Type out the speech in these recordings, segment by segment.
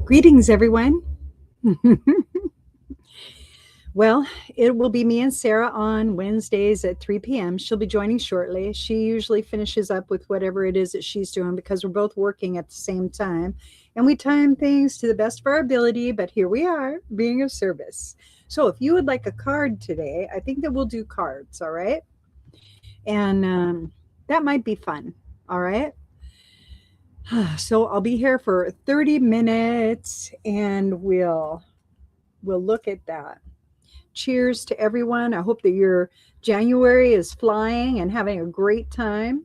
Greetings, everyone. Well, it will be me and Sarah on Wednesdays at 3 p.m. She'll be joining shortly. She usually finishes up with whatever it is that she's doing because we're both working at the same time. And we time things to the best of our ability, but here we are being of service. So if you would like a card today, I think that we'll do cards, all right? And that might be fun, all right? So I'll be here for 30 minutes and we'll look at that. Cheers to everyone. I hope that your January is flying and having a great time.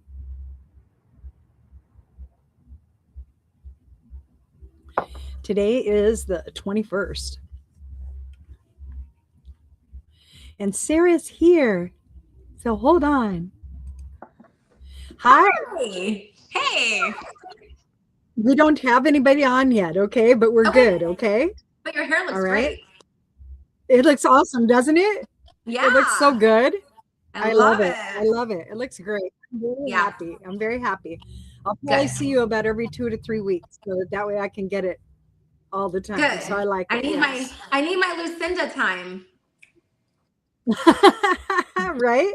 Today is the 21st. And Sarah's here. So hold on. Hi. Hey. We don't have anybody on yet, okay? But we're good, okay? But your hair looks great. It looks awesome, doesn't it? Yeah. It looks so good. I love it. I love it. It looks great. I'm very happy. I'm very happy. I'll probably see you about every 2 to 3 weeks, so that way I can get it all the time. Good. So I like it. I need my Lucinda time. Right?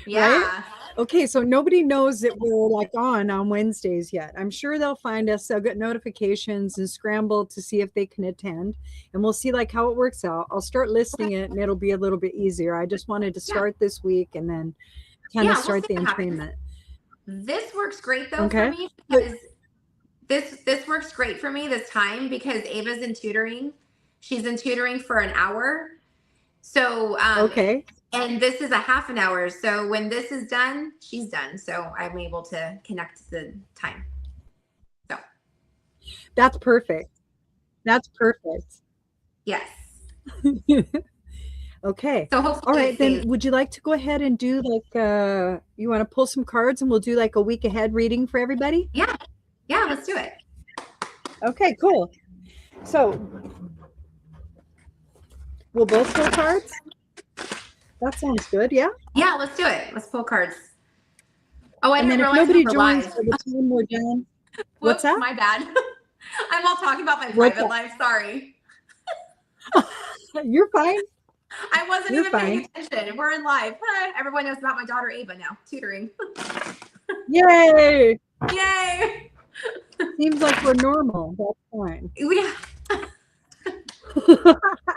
Yeah. Right? Okay, so nobody knows that we're like on Wednesdays yet. I'm sure they'll find us. They'll get notifications and scramble to see if they can attend, and we'll see like how it works out. I'll start listing it, and it'll be a little bit easier. I just wanted to start this week and then kind of start the entrainment. This works great though for me because this works great for me this time because Ava's in tutoring. She's in tutoring for an hour. So and this is a half an hour. So when this is done, she's done. So I'm able to connect the time. So that's perfect. That's perfect. Yes. Okay. So all right, then would you like to go ahead and do like you want to pull some cards and we'll do like a week ahead reading for everybody? Yeah. Yeah, let's do it. Okay, cool. So we'll both pull cards? That sounds good, yeah? Yeah, let's do it. Let's pull cards. Oh, I didn't realize if nobody joins by the time we're done. What's that? My bad. I'm all talking about my private life. Sorry. You're fine. I wasn't even paying attention. We're in live. Everyone knows about my daughter Ava now, tutoring. Yay! Yay! Seems like we're normal. That's fine. Yeah.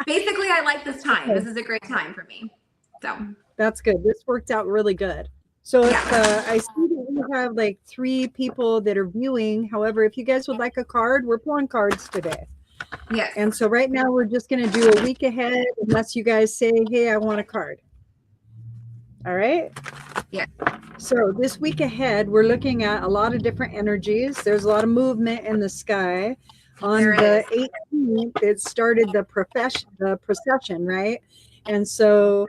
Basically, I like this time. This is a great time for me. So that's good. This worked out really good. So if I see that we have like 3 people that are viewing. However, if you guys would like a card, we're pulling cards today. Yes. And so right now we're just going to do a week ahead unless you guys say, hey, I want a card. All right? Yeah. So this week ahead, we're looking at a lot of different energies. There's a lot of movement in the sky. On the 18th, it started the procession, right? And so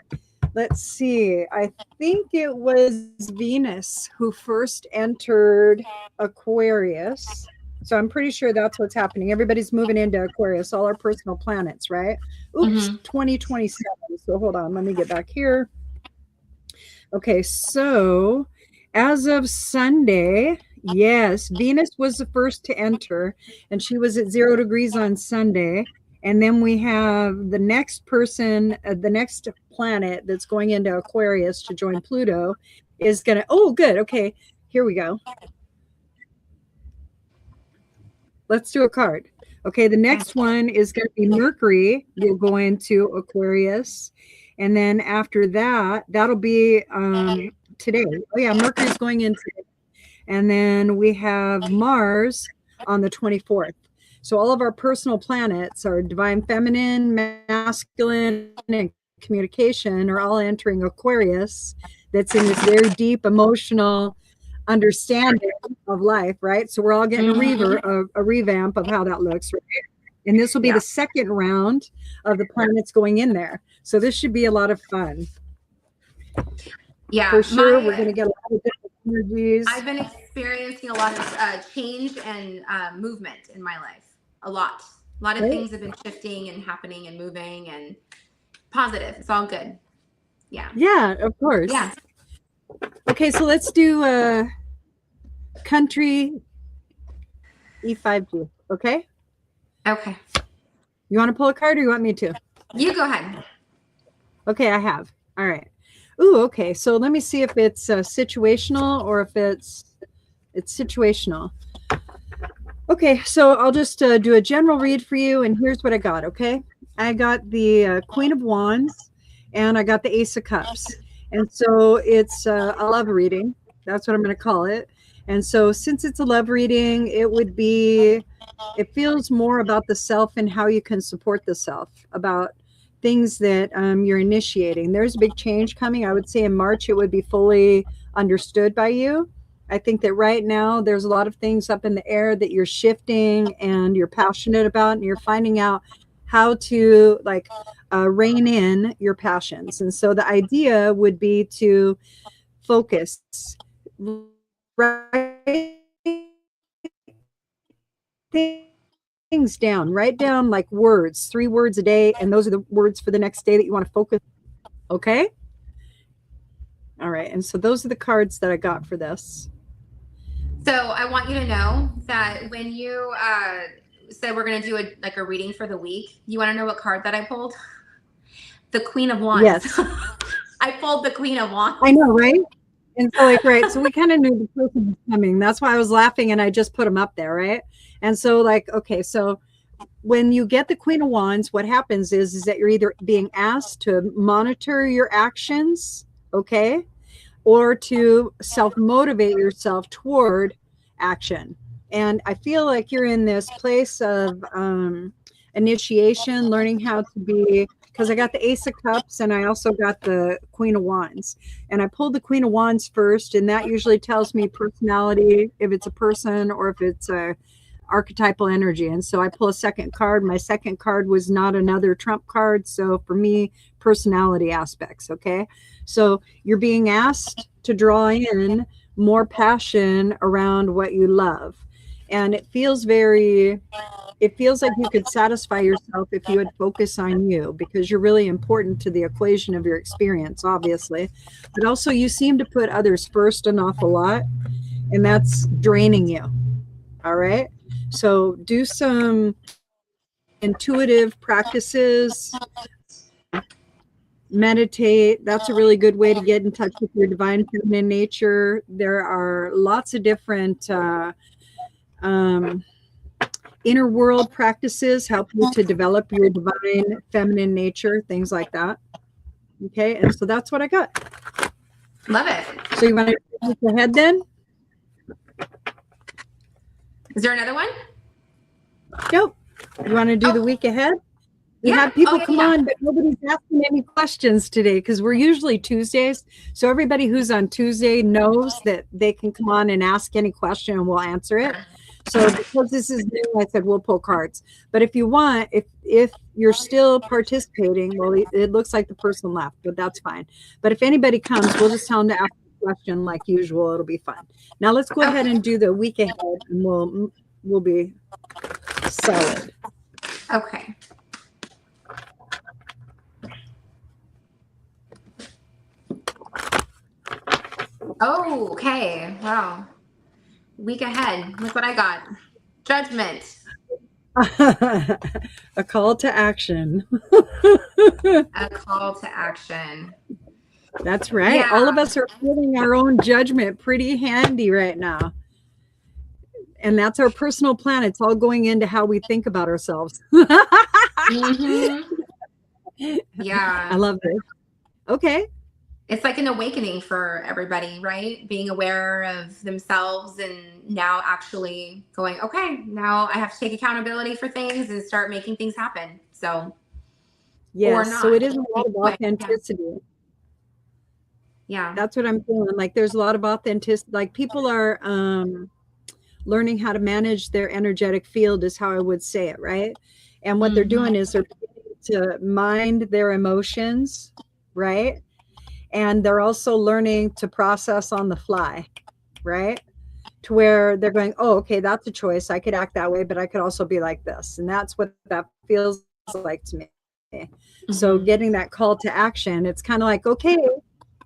let's see. I think it was Venus who first entered Aquarius. So I'm pretty sure that's what's happening. Everybody's moving into Aquarius, all our personal planets, right? Oops, 2027. So hold on, let me get back here. Okay, so as of Sunday, yes, Venus was the first to enter, and she was at 0 degrees on Sunday. And then we have the next person, the next planet that's going into Aquarius to join Pluto is going to, oh, good. Okay, here we go. Let's do a card. Okay, the next one is going to be Mercury. You'll go into Aquarius. And then after that, that'll be today. Oh, yeah, Mercury's going in today. And then we have Mars on the 24th. So all of our personal planets, our divine feminine, masculine, and communication are all entering Aquarius. That's in this very deep emotional understanding of life, right? So we're all getting a revamp of how that looks, right? And this will be the second round of the planets going in there. So this should be a lot of fun. Yeah, for sure. We're going to get a lot of different energies. I've been experiencing a lot of change and movement in my life. A lot of things have been shifting and happening and moving and positive. It's all good. Yeah. Yeah, of course. Yeah. Okay, so let's do country E5G. Okay. Okay. You want to pull a card or you want me to? You go ahead. Okay, I have. All right. Ooh, okay. So let me see if it's situational or if it's situational. Okay, so I'll just do a general read for you, and here's what I got, okay? I got the Queen of Wands, and I got the Ace of Cups. And so it's a love reading. That's what I'm going to call it. And so since it's a love reading, it feels more about the self and how you can support the self, about things that you're initiating. There's a big change coming. I would say in March, it would be fully understood by you. I think that right now there's a lot of things up in the air that you're shifting and you're passionate about, and you're finding out how to rein in your passions. And so the idea would be to focus, write things down, write down like words, 3 words a day, and those are the words for the next day that you want to focus. Okay. All right. And so those are the cards that I got for this. So I want you to know that when you said we're going to do a reading for the week, you want to know what card that I pulled? The Queen of Wands. Yes. I pulled the Queen of Wands. I know, right? And so right. So we kind of knew the person was coming. That's why I was laughing and I just put them up there, right? And so okay, so when you get the Queen of Wands, what happens is that you're either being asked to monitor your actions, okay, or to self-motivate yourself toward action. And I feel like you're in this place of initiation, learning how to be, because I got the Ace of Cups and I also got the Queen of Wands. And I pulled the Queen of Wands first, and that usually tells me personality, if it's a person or if it's a archetypal energy. And so I pull a second card. My second card was not another trump card. So for me, personality aspects. Okay. So you're being asked to draw in more passion around what you love. And it feels like you could satisfy yourself if you would focus on you, because you're really important to the equation of your experience, obviously. But also you seem to put others first an awful lot, and that's draining you. All right. So do some intuitive practices, meditate. That's a really good way to get in touch with your divine feminine nature. There are lots of different inner world practices help you to develop your divine feminine nature, things like that. Okay, and so that's what I got. Love it. So you want to go ahead then? Is there another one? Nope. You want to do the week ahead? We have people come on, but nobody's asking any questions today because we're usually Tuesdays. So everybody who's on Tuesday knows that they can come on and ask any question and we'll answer it. So because this is new, I said we'll pull cards. But if you want, if you're still participating, well, it looks like the person left, but that's fine. But if anybody comes, we'll just tell them to ask a question like usual. It'll be fun. Now let's go ahead and do the week ahead, and we'll be solid. Okay. Oh, okay. Wow. Week ahead. Look what I got. Judgment. A call to action. A call to action. That's right. Yeah. All of us are feeling our own judgment pretty handy right now. And that's our personal plan. It's all going into how we think about ourselves. Mm-hmm. Yeah. I love this. Okay. It's like an awakening for everybody, right? Being aware of themselves and now actually going, okay, now I have to take accountability for things and start making things happen. So, yes. So it is a lot of authenticity. Yeah. That's what I'm feeling. Like there's a lot of authenticity. Like people are learning how to manage their energetic field is how I would say it, right? And what they're doing is they're to mind their emotions, right? And they're also learning to process on the fly, right? To where they're going, oh, okay, that's a choice. I could act that way, but I could also be like this. And that's what that feels like to me. Mm-hmm. So getting that call to action, it's kind of like, okay,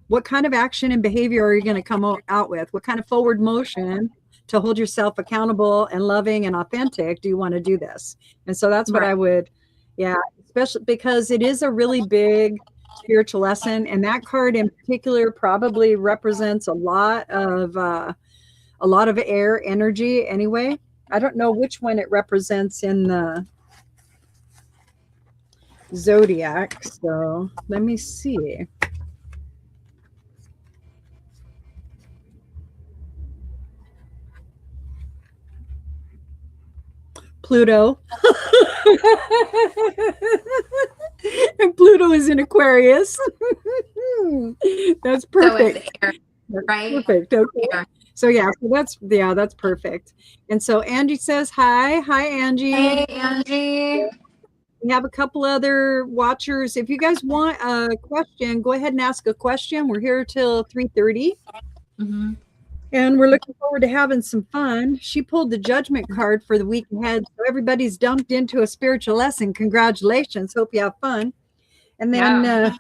what kind of action and behavior are you going to come out with? What kind of forward motion to hold yourself accountable and loving and authentic, do you want to do this? And so that's what I would, yeah, especially because it is a really big spiritual lesson. And that card in particular probably represents a lot of air energy anyway. I don't know which one it represents in the zodiac. So let me see. Pluto. And Pluto is in Aquarius. That's perfect. So it's air, right? Perfect. Okay. Air. So that's perfect. And so Angie says hi. Hi, Angie. Hey, Angie. We have a couple other watchers. If you guys want a question, go ahead and ask a question. We're here till 3:30. Mm-hmm. And we're looking forward to having some fun. She pulled the judgment card for the week ahead. So everybody's dumped into a spiritual lesson. Congratulations. Hope you have fun. And then,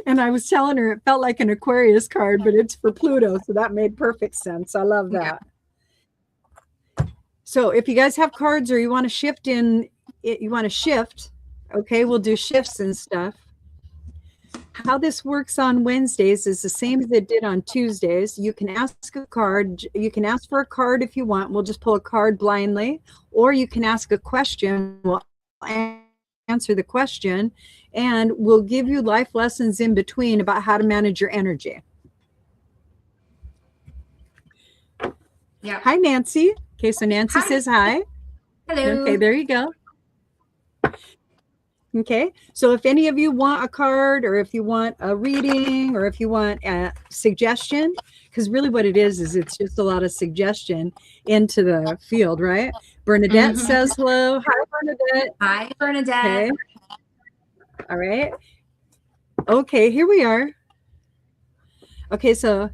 and I was telling her it felt like an Aquarius card, but it's for Pluto. So that made perfect sense. I love that. Yeah. So if you guys have cards or you want to shift, okay, we'll do shifts and stuff. How this works on Wednesdays is the same as it did on Tuesdays. You can ask a card. You can ask for a card if you want. We'll just pull a card blindly. Or you can ask a question. We'll answer the question. And we'll give you life lessons in between about how to manage your energy. Yeah. Hi, Nancy. Okay, so Nancy says hi. Hello. Okay, there you go. Okay, so if any of you want a card or if you want a reading or if you want a suggestion, because really what it is it's just a lot of suggestion into the field, right? Bernadette says hello. Hi, Bernadette. Hi, Bernadette. Okay. All right. Okay, here we are. Okay, so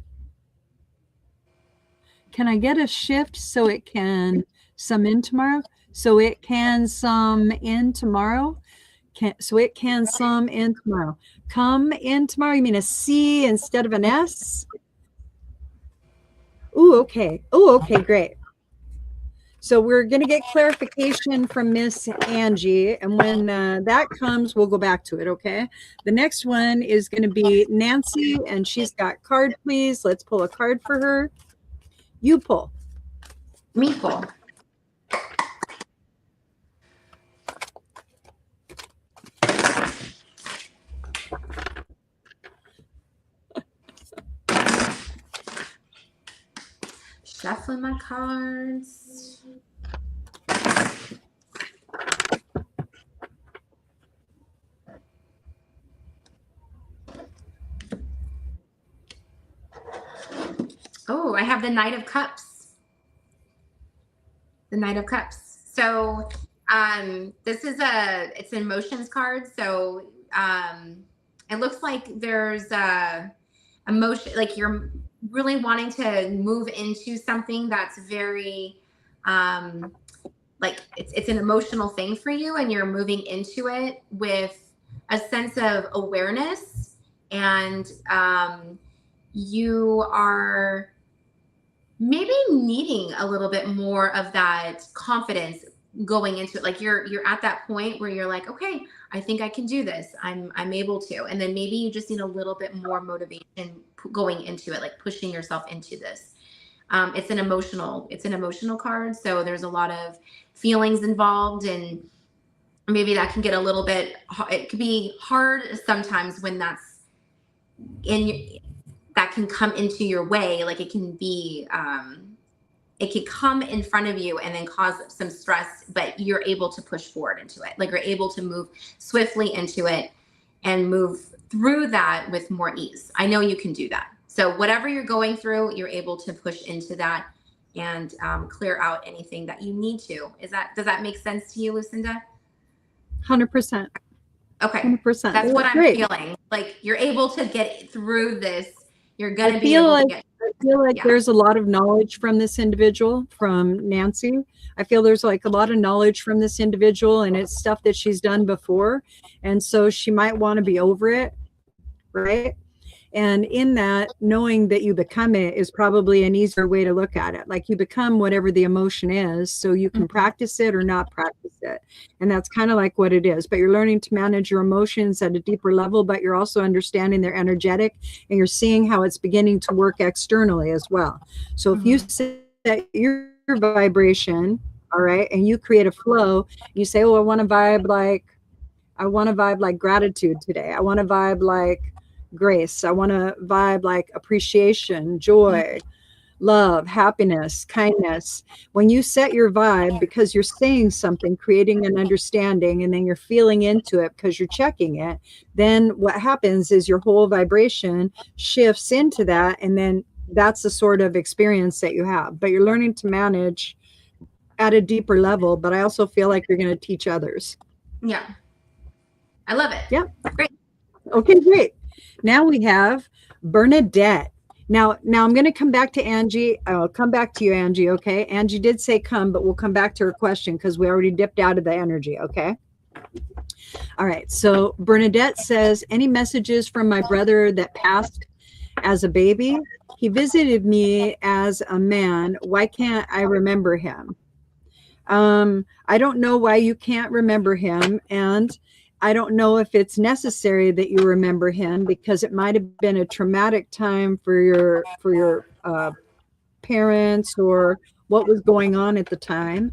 can I get a shift so it can sum in tomorrow? So it can sum in tomorrow? So it can sum in tomorrow. Come in tomorrow. You mean a C instead of an S? Ooh, okay. Oh, okay, great. So we're going to get clarification from Miss Angie. And when that comes, we'll go back to it, okay? The next one is going to be Nancy, and she's got card, please. Let's pull a card for her. You pull. Me pull. Shuffling my cards. Oh, I have the Knight of Cups. The Knight of Cups. So this is it's an emotions card. So it looks like there's a emotion, like you're really wanting to move into something that's very like it's an emotional thing for you, and you're moving into it with a sense of awareness, and you are maybe needing a little bit more of that confidence going into it. Like you're at that point where you're like, okay, I think I can do this. I'm able to. And then maybe you just need a little bit more motivation going into it, like pushing yourself into this. It's an emotional card. So there's a lot of feelings involved, and maybe that can get a little bit, it could be hard sometimes when that's that can come into your way. Like it can be, it could come in front of you and then cause some stress, but you're able to push forward into it. Like you're able to move swiftly into it and move through that with more ease. I know you can do that. So whatever you're going through, you're able to push into that and clear out anything that you need to. Does that make sense to you, Lucinda? 100%. Okay. 100%. That's what I'm feeling. Like you're able to get through this. You're going to be able to get. I feel like there's a lot of knowledge from this individual, from Nancy. I feel there's like a lot of knowledge from this individual, and it's stuff that she's done before. And so she might want to be over it, right? And in that, knowing that you become it is probably an easier way to look at it. Like you become whatever the emotion is, so you can practice it or not practice it. And that's kind of like what it is. But you're learning to manage your emotions at a deeper level, but you're also understanding they're energetic, and you're seeing how it's beginning to work externally as well. So if you set your vibration, all right, and you create a flow, you say, oh, I want to vibe like gratitude today. I want to vibe like grace. I want to vibe like appreciation, joy, love, happiness, kindness. When you set your vibe, because you're saying something, creating an understanding, and then you're feeling into it because you're checking it, then what happens is your whole vibration shifts into that. And then that's the sort of experience that you have. But you're learning to manage at a deeper level. But I also feel like you're going to teach others. Yeah. I love it. Yeah. Great. Okay, great. Now we have Bernadette. Now I'm going to come back to Angie. I'll come back to you, Angie. Okay. Angie did say come, but we'll come back to her question because we already dipped out of the energy. Okay. All right. So Bernadette says, any messages from my brother that passed as a baby? He visited me as a man. Why can't I remember him? I don't know why you can't remember him. And I don't know if it's necessary that you remember him, because it might have been a traumatic time for your parents, or what was going on at the time.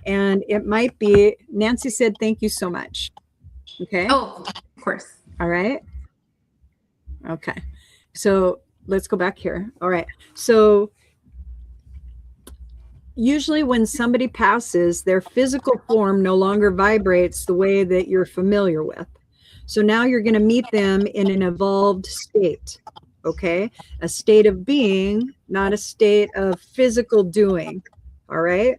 And it might be, Nancy said, thank you so much. Okay. Oh, of course. All right. Okay. So let's go back here. All right. So usually when somebody passes, their physical form no longer vibrates the way that you're familiar with. So now you're going to meet them in an evolved state, okay? A state of being, not a state of physical doing, all right?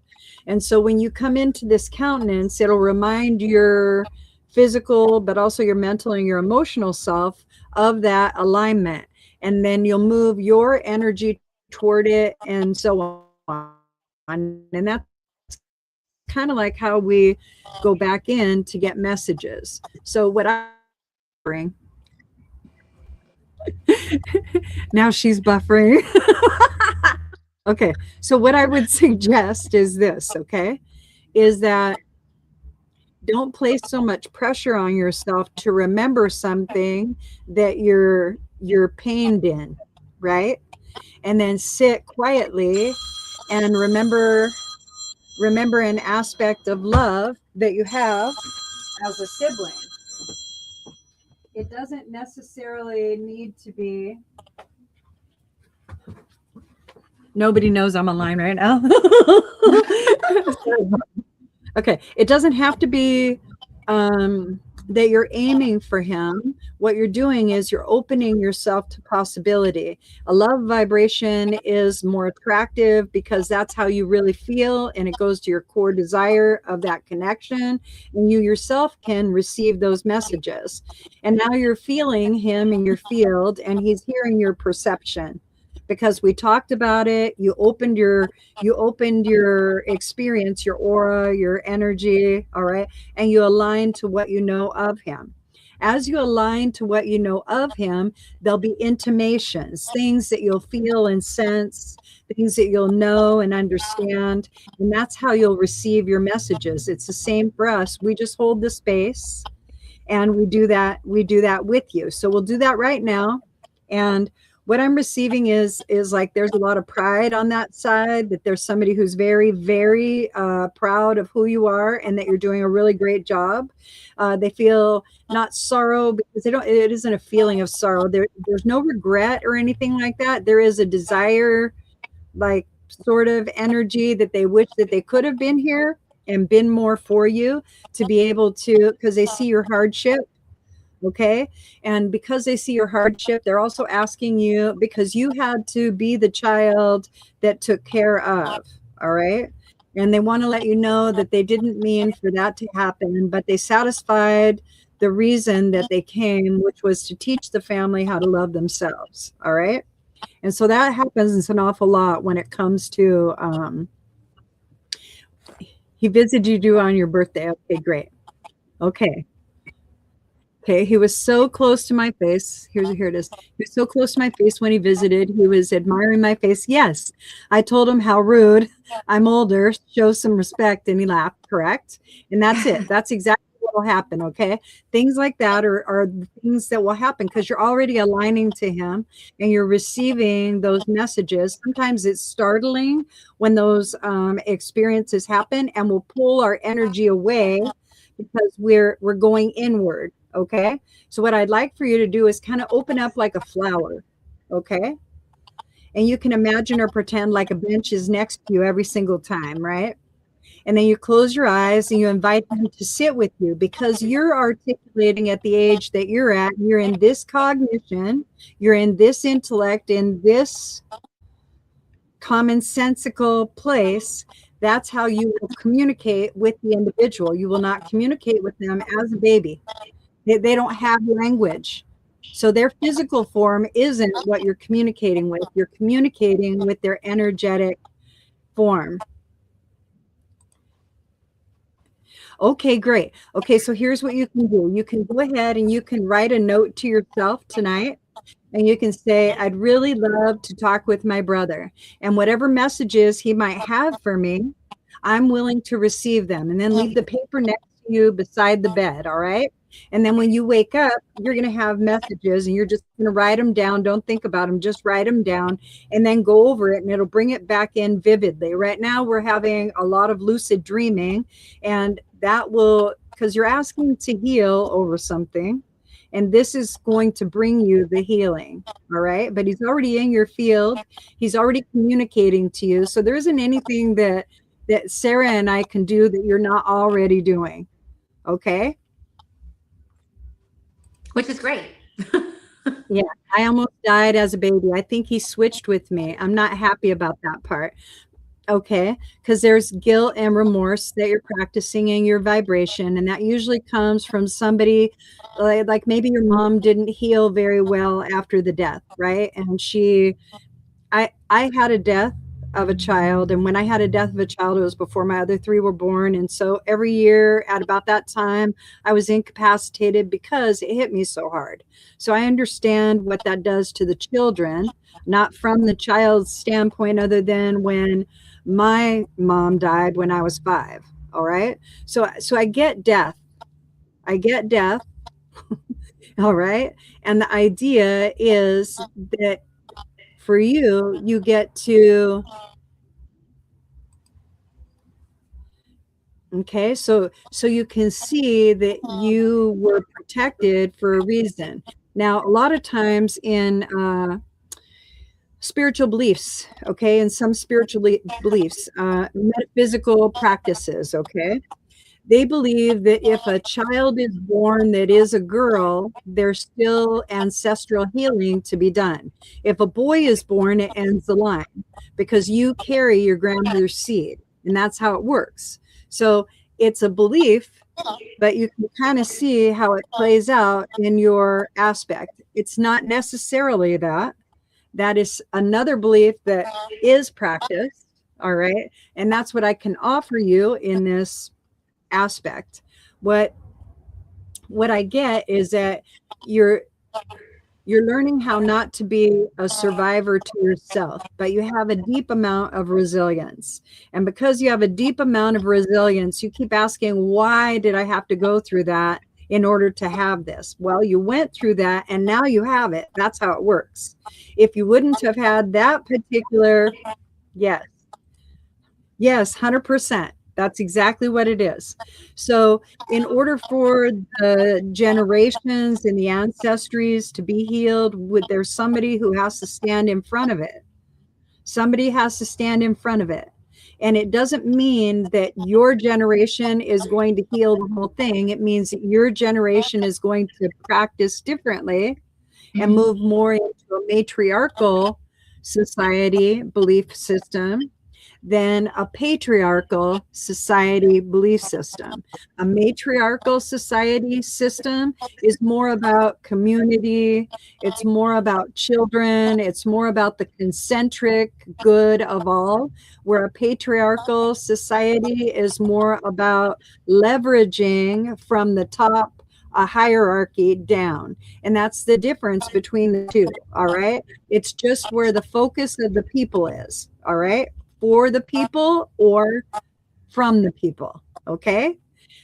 And so when you come into this countenance, it'll remind your physical, but also your mental and your emotional self of that alignment. And then you'll move your energy toward it, and so on. And that's kind of like how we go back in to get messages. So what I bring now, she's buffering. Okay, so what I would suggest is this, okay, is that don't place so much pressure on yourself to remember something that you're pained in, right? And then sit quietly and remember an aspect of love that you have as a sibling. It doesn't necessarily need to be. Nobody knows I'm online right now. Okay, it doesn't have to be that you're aiming for him. What you're doing is you're opening yourself to possibility. A love vibration is more attractive because that's how you really feel, and it goes to your core desire of that connection, and you yourself can receive those messages. And now you're feeling him in your field, and he's hearing your perception. Because we talked about it, you opened your experience, your aura, your energy, all right, and you align to what you know of him. As you align to what you know of him, there'll be intimations, things that you'll feel and sense, things that you'll know and understand, and that's how you'll receive your messages. It's the same for us. We just hold the space, and we do that with you. So we'll do that right now. And what I'm receiving is like there's a lot of pride on that side, that there's somebody who's very, very proud of who you are, and that you're doing a really great job. They feel not sorrow, because it isn't a feeling of sorrow. There's no regret or anything like that. There is a desire, like sort of energy, that they wish that they could have been here and been more for you, to be able to, because they see your hardship. Okay. And because they see your hardship, they're also asking you, because you had to be the child that took care of. All right. And they want to let you know that they didn't mean for that to happen, but they satisfied the reason that they came, which was to teach the family how to love themselves. All right. And so that happens an awful lot when it comes to, he visited you on your birthday. Okay, great. Okay. Okay, he was so close to my face. Here it is. He was so close to my face when he visited. He was admiring my face. Yes, I told him how rude. I'm older. Show some respect, and he laughed. Correct, and that's it. That's exactly what will happen. Okay, things like that are the things that will happen because you're already aligning to him and you're receiving those messages. Sometimes it's startling when those experiences happen, and will pull our energy away because we're going inward. Okay, so what I'd like for you to do is kind of open up like a flower. Okay, and you can imagine or pretend like a bench is next to you every single time, right? And then you close your eyes and you invite them to sit with you because you're articulating at the age that you're at. You're in this cognition, you're in this intellect, in this commonsensical place. That's how you will communicate with the individual. You will not communicate with them as a baby. They don't have language. So their physical form isn't what you're communicating with. You're communicating with their energetic form. Okay, great. Okay, so here's what you can do. You can go ahead and you can write a note to yourself tonight. And you can say, I'd really love to talk with my brother. And whatever messages he might have for me, I'm willing to receive them. And then leave the paper next to you beside the bed. All right. And then when you wake up, you're going to have messages and you're just going to write them down. Don't think about them. Just write them down and then go over it and it'll bring it back in vividly. Right now, we're having a lot of lucid dreaming, and that will, because you're asking to heal over something. And this is going to bring you the healing. All right. But he's already in your field. He's already communicating to you. So there isn't anything that Sarah and I can do that you're not already doing. Okay. Which is great. Yeah. I almost died as a baby. I think he switched with me. I'm not happy about that part. Okay, because there's guilt and remorse that you're practicing in your vibration, and that usually comes from somebody like maybe your mom didn't heal very well after the death, right? And I had a death of a child, and when I had a death of a child, it was before my other three were born, and so every year at about that time, I was incapacitated because it hit me so hard. So I understand what that does to the children, not from the child's standpoint, other than when my mom died when I was 5. All right. So I get death. I get death. All right. And the idea is that for you, you get to, okay, so you can see that you were protected for a reason. Now, a lot of times in spiritual beliefs, okay, and some spiritual beliefs, metaphysical practices, okay, they believe that if a child is born that is a girl, there's still ancestral healing to be done. If a boy is born, it ends the line because you carry your grandmother's seed, and that's how it works. So it's a belief, but you can kind of see how it plays out in your aspect. It's not necessarily that. That is another belief that is practiced, all right? And that's what I can offer you in this aspect. What I get is that you're learning how not to be a survivor to yourself, but you have a deep amount of resilience. And because you have a deep amount of resilience, you keep asking, why did I have to go through that in order to have this? Well, you went through that and now you have it. That's how it works. If you wouldn't have had that particular, yes, 100%. That's exactly what it is. So in order for the generations and the ancestries to be healed, there's somebody who has to stand in front of it. Somebody has to stand in front of it. And it doesn't mean that your generation is going to heal the whole thing. It means that your generation is going to practice differently and move more into a matriarchal society belief system than a patriarchal society belief system. A matriarchal society system is more about community. It's more about children. It's more about the concentric good of all, where a patriarchal society is more about leveraging from the top a hierarchy down. And that's the difference between the two. All right. It's just where the focus of the people is. All right. For the people or from the people. Okay.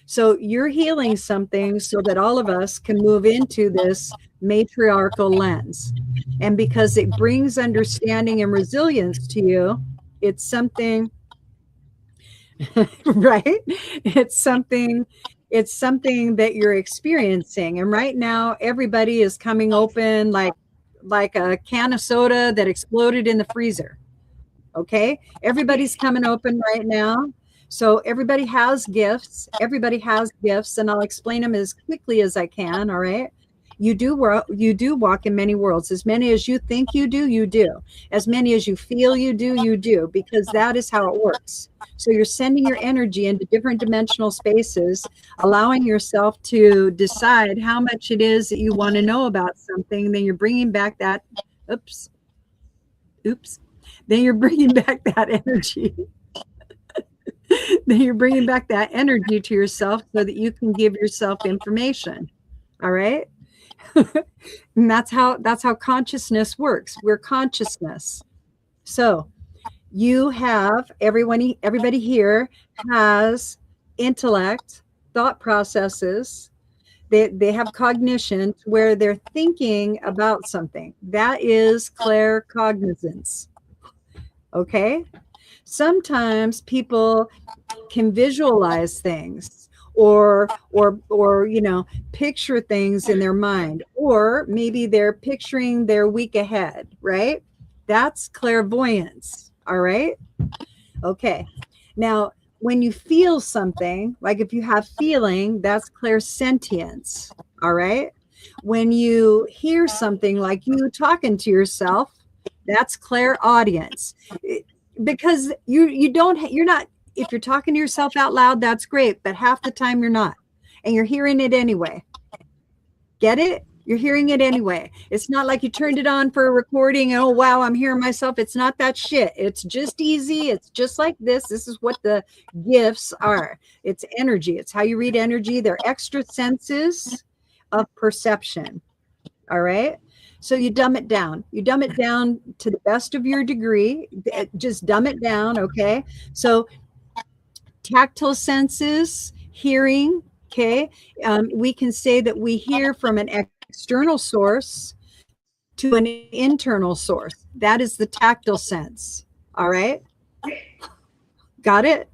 So you're healing something so that all of us can move into this matriarchal lens. And because it brings understanding and resilience to you, it's something, right? It's something that you're experiencing. And right now, everybody is coming open like a can of soda that exploded in the freezer. Okay. Everybody's coming open right now. So everybody has gifts. Everybody has gifts, and I'll explain them as quickly as I can. All right. You do walk in many worlds. As many as you think you do, you do. As many as you feel you do, because that is how it works. So you're sending your energy into different dimensional spaces, allowing yourself to decide how much it is that you want to know about something. Then you're bringing back that, oops. Then you're bringing back that energy. Then you're bringing back that energy to yourself so that you can give yourself information. All right. And that's how consciousness works. We're consciousness. So you have everybody here has intellect, thought processes. They have cognition where they're thinking about something. That is claircognizance. Okay. Sometimes people can visualize things or picture things in their mind, or maybe they're picturing their week ahead, right? That's clairvoyance. All right. Okay. Now, when you feel something, like if you have feeling, that's clairsentience. All right. When you hear something like you talking to yourself, that's clairaudience. Because you're not, if you're talking to yourself out loud, that's great, but half the time you're not, and you're hearing it anyway. Get it? You're hearing it anyway. It's not like you turned it on for a recording and, oh wow, I'm hearing myself. It's not that shit. It's just easy. It's just like this. This is what the gifts are. It's energy. It's how you read energy. They're extra senses of perception. All right. So you dumb it down. You dumb it down to the best of your degree. Just dumb it down. Okay. So tactile senses, hearing. Okay. We can say that we hear from an external source to an internal source. That is the tactile sense. All right. Got it?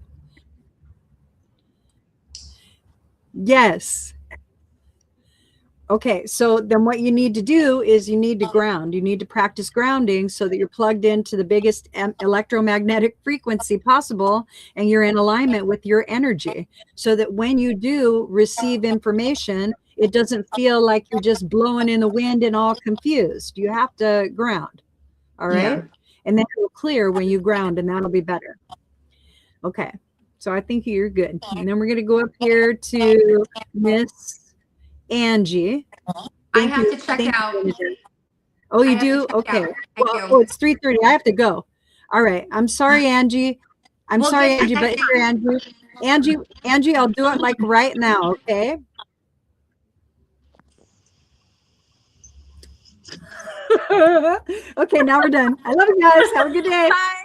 Yes. Okay, so then what you need to do is you need to ground. You need to practice grounding so that you're plugged into the biggest electromagnetic frequency possible, and you're in alignment with your energy, so that when you do receive information, it doesn't feel like you're just blowing in the wind and all confused. You have to ground. All right. Yeah. And then it'll clear when you ground, and that'll be better. Okay, so I think you're good. And then we're going to go up here to Miss Angie. I have to check out. Oh, you do? Okay. Well, oh, it's 3:30. I have to go. All right. I'm sorry, Angie. I'm sorry, Angie, but here, Angie, I'll do it like right now, okay? Okay, now we're done. I love you guys. Have a good day. Bye.